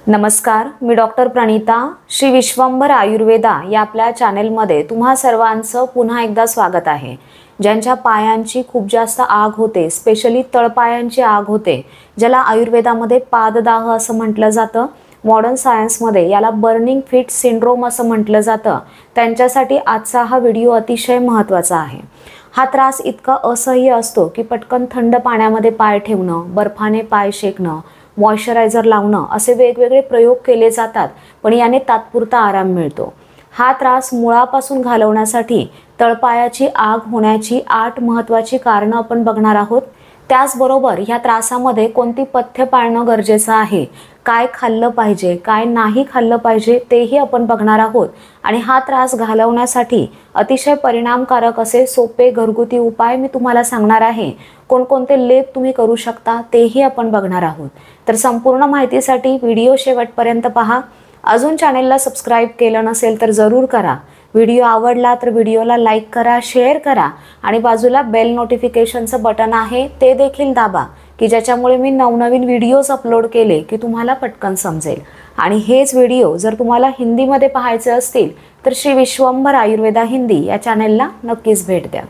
नमस्कार, मी डॉक्टर प्रणिता. श्री विश्वंभर आयुर्वेदा या आपल्या चॅनेलमध्ये तुम्हा सर्वांचं पुन्हा एकदा स्वागत आहे. ज्यांच्या पायांची खूप जास्त आग होते, स्पेशली तळपायांची आग होते, ज्याला आयुर्वेदामध्ये पाददाह असं म्हटलं जातं, मॉडर्न सायन्समध्ये याला बर्निंग फीट सिंड्रोम असं म्हटलं जातं, त्यांच्यासाठी आजचा हा व्हिडिओ अतिशय महत्त्वाचा आहे. हा त्रास इतका असह्य असतो की पटकन थंड पाण्यामध्ये पाय ठेवणं, बर्फाने पाय शेकणं, मॉइश्चरायझर लावणं असे वेगवेगळे प्रयोग केले जातात, पण याने तात्पुरता आराम मिळतो. हा त्रास मुळापासून घालवण्यासाठी तळपायाची आग होण्याची 8 महत्त्वाची कारणं आपण बघणार आहोत. त्याचबरोबर ह्या त्रासामध्ये कोणती पथ्य पाळणं गरजेचं आहे, काय खाल्लं पाहिजे, काय नाही खाल्लं पाहिजे तेही आपण बघणार आहोत. आणि हा त्रास घालवण्यासाठी अतिशय परिणामकारक असे सोपे घरगुती उपाय मी तुम्हाला सांगणार आहे. कोणकोणते लेप तुम्ही करू शकता तेही आपण बघणार आहोत. तर संपूर्ण माहितीसाठी व्हिडिओ शेवटपर्यंत पहा. अजून चॅनेलला सबस्क्राईब केलं नसेल तर जरूर करा. व्हिडिओ आवडला तर व्हिडिओला लाईक करा, शेअर करा आणि बाजूला बेल नोटिफिकेशनचं बटन आहे ते देखील दाबा, की ज्याच्यामुळे मी नवनवीन व्हिडिओज अपलोड केले की तुम्हाला पटकन समजेल. आणि हेच व्हिडिओ जर तुम्हाला हिंदीमध्ये पाहायचे असतील तर श्री विश्वंभर आयुर्वेदा हिंदी या चॅनेलला नक्कीच भेट द्या.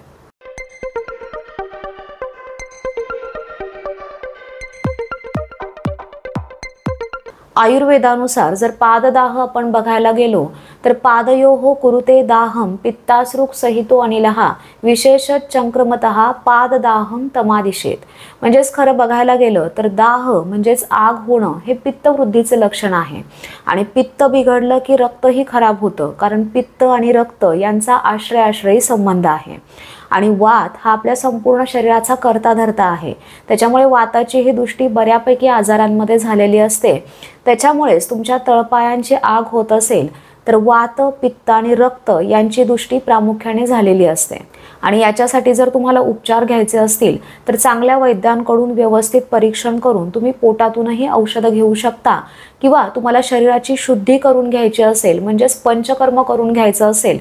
आयुर्वेदानुसार जर पाददाह आपण बघायला गेलो तर पादयोः कुरुते दाहम पित्तासृक् सहितो अनिलः विशेष चंक्रमतः पाददाहम तमादिशेत. म्हणजेच खरं बघायला गेलं तर दाह म्हणजेच आग होणं हे पित्तवृद्धीचे लक्षण आहे. आणि पित्त बिघडलं की रक्तही खराब होतं, कारण पित्त आणि रक्त यांचा आश्रयी संबंध आहे. आणि वात हा आपल्या संपूर्ण शरीराचा कर्ता धर्ता आहे. त्याच्यामुळे वाताची ही दृष्टी बऱ्यापैकी आजारांमध्ये झालेली असते. त्याच्यामुळेच तुमच्या तळपायांची आग होत असेल तर वात, पित्त आणि रक्त यांची दृष्टी प्रामुख्याने झालेली असते. आणि याच्यासाठी जर तुम्हाला उपचार घ्यायचे असतील तर चांगल्या वैद्यांकडून व्यवस्थित परीक्षण करून तुम्ही पोटातूनही औषधं घेऊ शकता, किंवा तुम्हाला शरीराची शुद्धी करून घ्यायची असेल, म्हणजेच पंचकर्म करून घ्यायचं असेल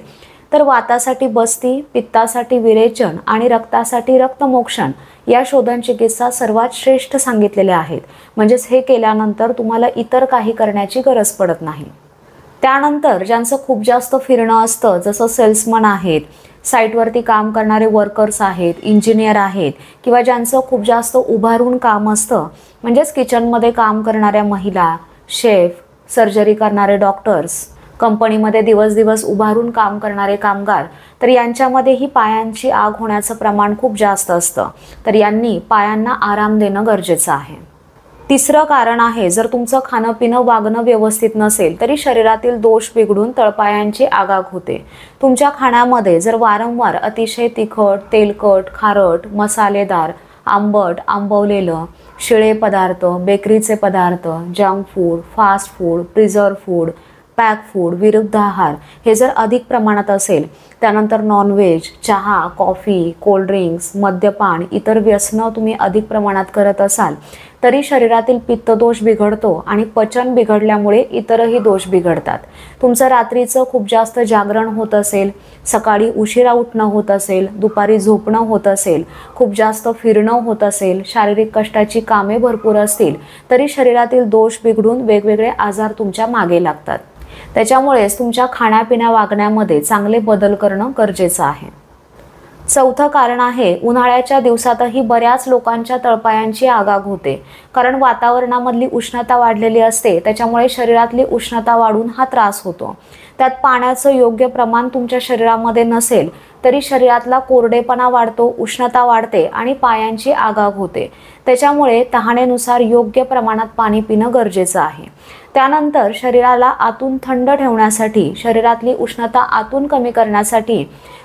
तर वातासाठी बस्ती, पित्तासाठी विरेचन आणि रक्तासाठी रक्तमोक्षण या शोधन चिकित्सा सर्वात श्रेष्ठ सांगितलेल्या आहेत. म्हणजेच हे केल्यानंतर तुम्हाला इतर काही करण्याची गरज पडत नाही. त्यानंतर ज्यांचं खूप जास्त फिरणं असतं, जसं सेल्समन आहेत, साईटवरती काम करणारे वर्कर्स आहेत, इंजिनियर आहेत, किंवा ज्यांचं खूप जास्त उभारून काम असतं, म्हणजेच किचनमध्ये काम करणाऱ्या महिला, शेफ, सर्जरी करणारे डॉक्टर्स, कंपनीमध्ये दिवस उभारून काम करणारे कामगार, तर यांच्यामध्येही पायांची आग होण्याचं प्रमाण खूप जास्त असतं. तर यांनी पायांना आराम देणं गरजेचं आहे. तिसरं कारण आहे, जर तुमचं खाणं पिणं वागणं व्यवस्थित नसेल तरी शरीरातील दोष बिघडून तळपायांची आगाग होते. तुमच्या खाण्यामध्ये जर वारंवार अतिशय तिखट, तेलकट, खारट, मसालेदार, आंबट, आंबवलेलं, शिळे पदार्थ, बेकरीचे पदार्थ, junk food, fast food, preserve food, pack food, विरुद्ध आहार हे जर अधिक प्रमाणात असेल, त्यानंतर नॉनव्हेज, चहा, कॉफी, कोल्ड्रिंक्स, मद्यपान, इतर व्यसनं तुम्ही अधिक प्रमाणात करत असाल तरी शरीरातील पित्तदोष बिघडतो आणि पचन बिघडल्यामुळे इतरही दोष बिघडतात. तुमचं रात्रीचं खूप जास्त जागरण होत असेल, सकाळी उशिरा उठणं होत असेल, दुपारी झोपणं होत असेल, खूप जास्त फिरणं होत असेल, शारीरिक कष्टाची कामे भरपूर असतील तरी शरीरातील दोष बिघडून वेगवेगळे आजार तुमच्या मागे लागतात. त्याच्यामुळेच तुमच्या खाण्यापिण्या वागण्यामध्ये चांगले बदल करणं गरजेचं आहे. चौथं कारण आहे, उन्हाळ्याच्या दिवसातही बऱ्याच लोकांच्या तळपायांची आगाग होते, कारण वातावरणामधली उष्णता वाढलेली असते. त्याच्यामुळे शरीरातली उष्णता वाढून हा त्रास होतो. त्यात पाण्याचं योग्य प्रमाण तुमच्या शरीरामध्ये नसेल तरी शरीरातला कोरडेपणा वाढतो, उष्णता वाढते आणि पायांची आगाग होते. त्याच्यामुळे तहानेनुसार योग्य प्रमाणात पाणी पिणं गरजेचं आहे. त्यानंतर शरीराला आतून थंड ठेवण्यासाठी, शरीरातली उष्णता आतून कमी करण्यासाठी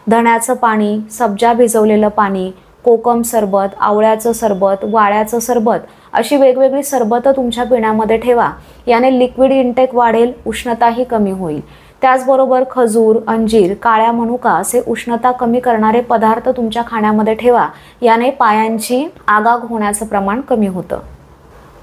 धण्याचं पाणी, सब्जा भिजवलेलं पाणी, कोकम सरबत, आवळ्याचं सरबत, वाळ्याचं सरबत अशी वेगवेगळी सरबतं तुमच्या पिण्यामध्ये ठेवा. याने लिक्विड इंटेक वाढेल, उष्णताही कमी होईल. त्याचबरोबर खजूर, अंजीर, काळ्या मनुका असे उष्णता कमी करणारे पदार्थ तुमच्या खाण्यामध्ये ठेवा. याने पायांची आगाग होण्याचं प्रमाण कमी होतं.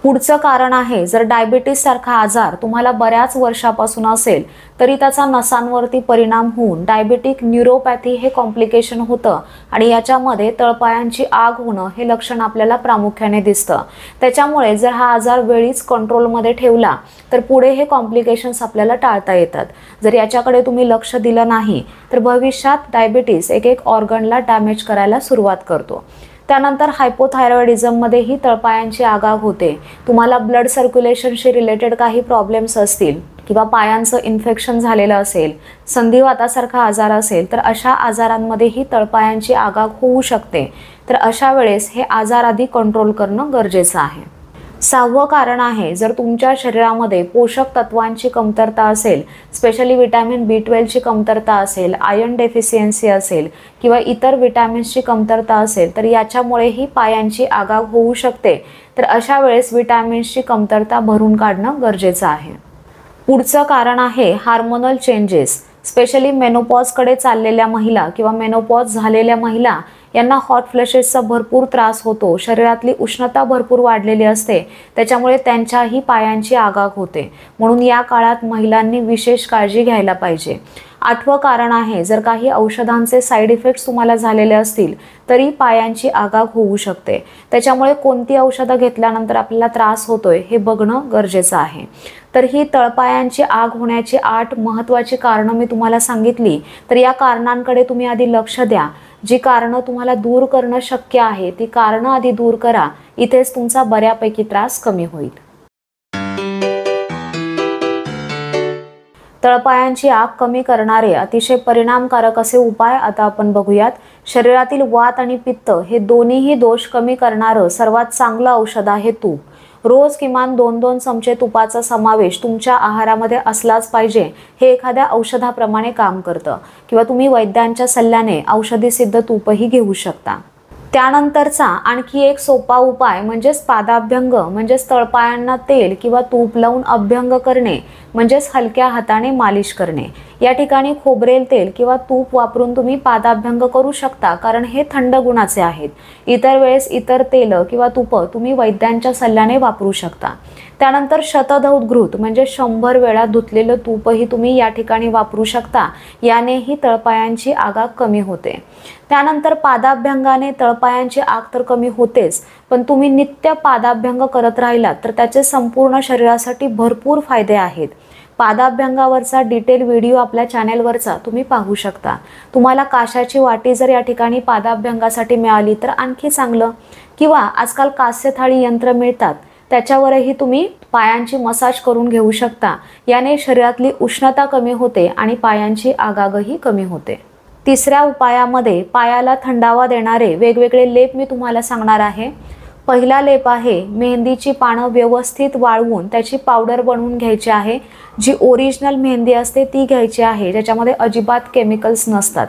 पुढचं कारण आहे, जर डायबिटीस सारखा आजार तुम्हाला बऱ्याच वर्षापासून असेल तरी त्याचा नसांवरती परिणाम होऊन डायबिटिक न्यूरोपॅथी हे कॉम्प्लिकेशन होतं आणि याच्यामध्ये तळपायांची आग होणं हे लक्षण आपल्याला प्रामुख्याने दिसतं। त्याच्यामुळे जर हा आजार वेळीच कंट्रोलमध्ये ठेवला तर पुढे हे कॉम्प्लिकेशन्स आपल्याला टाळता येतात। जर याच्याकडे तुम्ही लक्ष दिलं नाही तर भविष्यात डायबिटीस एक ऑर्गनला डॅमेज करायला सुरुवात करतो। त्यानंतर हायपोथायरॉइडिझममध्येही तळपायांची आगाग होते। तुम्हाला ब्लड सर्क्युलेशनशी रिलेटेड काही प्रॉब्लेम्स असतील किंवा पायांचं इन्फेक्शन झालेलं असेल, संधिवातासारखा आजार असेल तर अशा आजारांमध्येही तळपायांची आगाग होऊ शकते। तर अशा वेळेस हे आजार आधी कंट्रोल करणं गरजेचं आहे। 6वं कारण आहे, जर तुमच्या शरीरामध्ये पोषक तत्वांची कमतरता असेल, स्पेशली विटॅमिन B12 ची कमतरता असेल, आयर्न डेफिशियन्सी असेल किंवा इतर विटॅमिन्सची कमतरता असेल तर याच्यामुळेही पायांची आगाग होऊ शकते। तर अशा वेळेस विटॅमिन्सची कमतरता भरून काढणं गरजेचं आहे। पुढचं कारण आहे हार्मोनल चेंजेस, स्पेशली मेनोपॉजकडे चाललेल्या महिला किंवा मेनोपॉज झालेल्या महिला यांना हॉट फ्लॅशेसचा भरपूर त्रास होतो। शरीरातली उष्णता भरपूर वाढलेली असते, त्याच्यामुळे त्यांच्याही पायांची आगाग होते। म्हणून या काळात महिलांनी विशेष काळजी घ्यायला पाहिजे। 8वं कारण आहे, जर काही औषधांचे साईड इफेक्ट्स तुम्हाला झालेले असतील तरी पायांची आगाग होऊ शकते। त्याच्यामुळे कोणती औषधं घेतल्यानंतर आपल्याला त्रास होतोय हे बघणं गरजेचं आहे। तर ही तळपायांची आग होण्याची 8 महत्त्वाची कारणं मी तुम्हाला सांगितली। तर या कारणांकडे तुम्ही आधी लक्ष द्या। जी कारणं तुम्हाला दूर करणं शक्य आहे ती कारणं आधी दूर करा, इथेच तुमचा बऱ्यापैकी त्रास कमी होईल। तळपायांची आग कमी करणारे अतिशय परिणामकारक असे उपाय आता आपण बघूयात। शरीरातील वात आणि पित्त हे दोन्हीही दोष कमी करणारं सर्वात चांगलं औषध आहे तूप। रोज किमान 2-2 चमचे तुपाचा समावेश तुमच्या आहारामध्ये असलाच पाहिजे। हे एखाद्या औषधाप्रमाणे काम करतं किंवा तुम्ही वैद्यांच्या सल्ल्याने औषधी सिद्ध तूपही घेऊ शकता। त्यानंतरचा आणखी एक सोपा उपाय म्हणजेच पादाभ्यंग, म्हणजेच तळपायांना तेल किंवा तूप लावून अभ्यंग करणे, म्हणजेच हलक्या हाताने मालिश करणे। या ठिकाणी खोबरेल तेल किंवा तूप वापरून तुम्ही पादाभ्यंग करू शकता, कारण हे थंड गुणाचे आहेत। इतर वेळेस इतर तेल किंवा तूप तुम्ही वैद्यांच्या सल्ल्याने वापरू शकता। त्यानंतर शतधौत म्हणजे 100 वेळा धुतलेलं तूपही तुम्ही या ठिकाणी वापरू शकता। यानेही तळपायांची आगाग कमी होते। त्यानंतर पादाभ्यंगाने तळपायांची आग तर कमी होतेच, पण तुम्ही नित्य पादाभ्यंग करत राहिलात तर त्याचे संपूर्ण शरीरासाठी भरपूर फायदे आहेत। पादाभ्यंगावरचा डिटेल व्हिडिओ आपल्या चॅनेलवरचा तुम्ही पाहू शकता। तुम्हाला काशाची वाटी जर या ठिकाणी पादाभ्यंगासाठी मिळाली तर आणखी चांगलं, किंवा आजकाल कास्य थाळी यंत्र मिळतात त्याच्यावरही तुम्ही पायांची मसाज करून घेऊ शकता। याने शरीरातली उष्णता कमी होते आणि पायांची आगागही कमी होते। 3ऱ्या उपायामध्ये पायाला थंडावा देणारे वेगवेगळे लेप मी तुम्हाला सांगणार आहे। पहिला लेप आहे, मेहंदीची पानं व्यवस्थित वाळवून त्याची पावडर बनवून घ्यायची आहे। जी ओरिजिनल मेहंदी असते ती घ्यायची आहे, ज्याच्यामध्ये अजिबात केमिकल्स नसतात।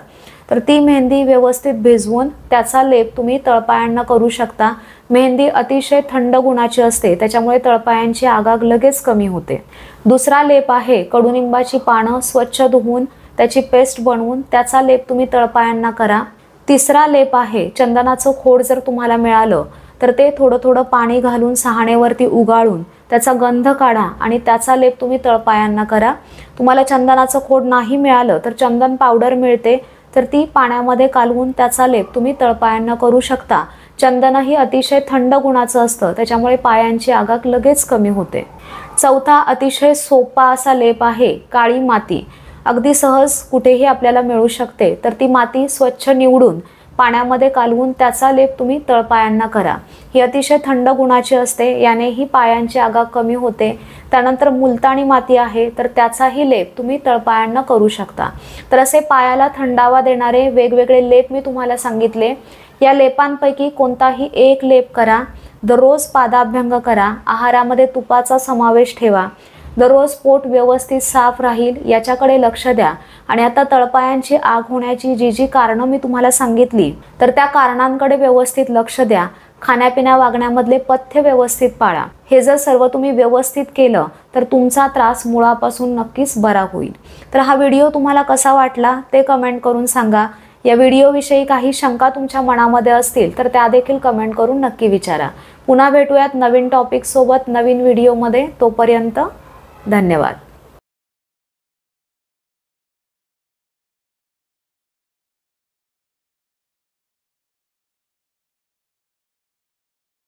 तर ती मेहंदी व्यवस्थित भिजवून त्याचा लेप तुम्ही तळपायांना करू शकता। मेहंदी अतिशय थंड गुणाची असते, त्याच्यामुळे तळपायांची आगाग लगेच कमी होते। दुसरा लेप आहे, कडुनिंबाची पानं स्वच्छ धुवून त्याची पेस्ट बनवून त्याचा लेप तुम्ही तळपायांना करा। तिसरा लेप आहे, चंदनाचं खोड जर तुम्हाला मिळालं तर ते थोडं थोडं पाणी घालून सहाणेवरती उगाळून त्याचा गंध काढा आणि त्याचा लेप तुम्ही तळपायांना करा। तुम्हाला चंदनाचं खोड नाही मिळालं तर चंदन पावडर मिळते, तर ती पाण्यामध्ये कालवून त्याचा लेप तुम्ही तळपायांना करू शकता। चंदनही अतिशय थंड गुणाचं असतं, त्याच्यामुळे पायांची आगाग लगेच कमी होते। चौथा अतिशय सोपा असा लेप आहे, काळी माती। अगदी सहज कुठेही आपल्याला मिळू शकते। तर ती माती स्वच्छ निवडून पाण्यामध्ये कालवून त्याचा लेप तुम्ही तळपायांना करा। ही अतिशय थंड गुणाची असते, यानेही पायांची आगाग कमी होते। त्यानंतर मुलतानी माती आहे, तर त्याचाही लेप तुम्ही तळपायांना करू शकता। तर असे पायाला थंडावा देणारे वेगवेगळे लेप मी तुम्हाला सांगितले। या लेपांपैकी कोणताही एक लेप करा। दररोज पादाभ्यंग करा। आहारामध्ये तुपाचा समावेश ठेवा। दररोज पोट व्यवस्थित साफ राहील याच्याकडे लक्ष द्या। आणि आता तळपायांची आग होण्याची जी कारणं मी तुम्हाला सांगितली, तर त्या कारणांकडे व्यवस्थित लक्ष द्या। खाण्यापिण्या वागण्यामधले पथ्य व्यवस्थित पाळा। हे जर सर्व तुम्ही व्यवस्थित केलं तर तुमचा त्रास मुळापासून नक्कीच बरा होईल। तर हा व्हिडिओ तुम्हाला कसा वाटला ते कमेंट करून सांगा। या व्हिडिओविषयी काही शंका तुमच्या मनामध्ये असतील तर त्या देखील कमेंट करून नक्की विचारा. पुन्हा भेटूयात नवीन टॉपिक सोबत नवीन व्हिडिओमध्ये. तोपर्यंत धन्यवाद.